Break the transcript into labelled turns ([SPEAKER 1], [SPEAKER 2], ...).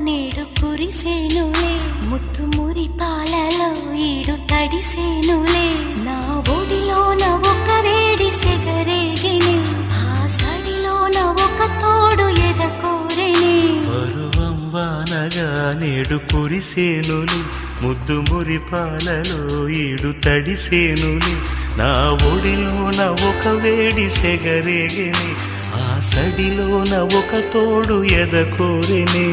[SPEAKER 1] నేడు కురిసేనులే ముత్తు మురి పాలలో ఈడు తడిసేనులే నా ఒడిలోన ఒక వేడి సెగరేగిని ఆ సడిలోన ఒక తోడు ఎదకోరెని
[SPEAKER 2] పరువం వానగా నేడు కురిసేనులే ముద్దు మురి పాలలో ఈడు తడిసేనులే నా ఒడిలోన ఒక వేడి సెగరేగిని ఆ సడిలోన ఒక తోడు ఎదకోరెని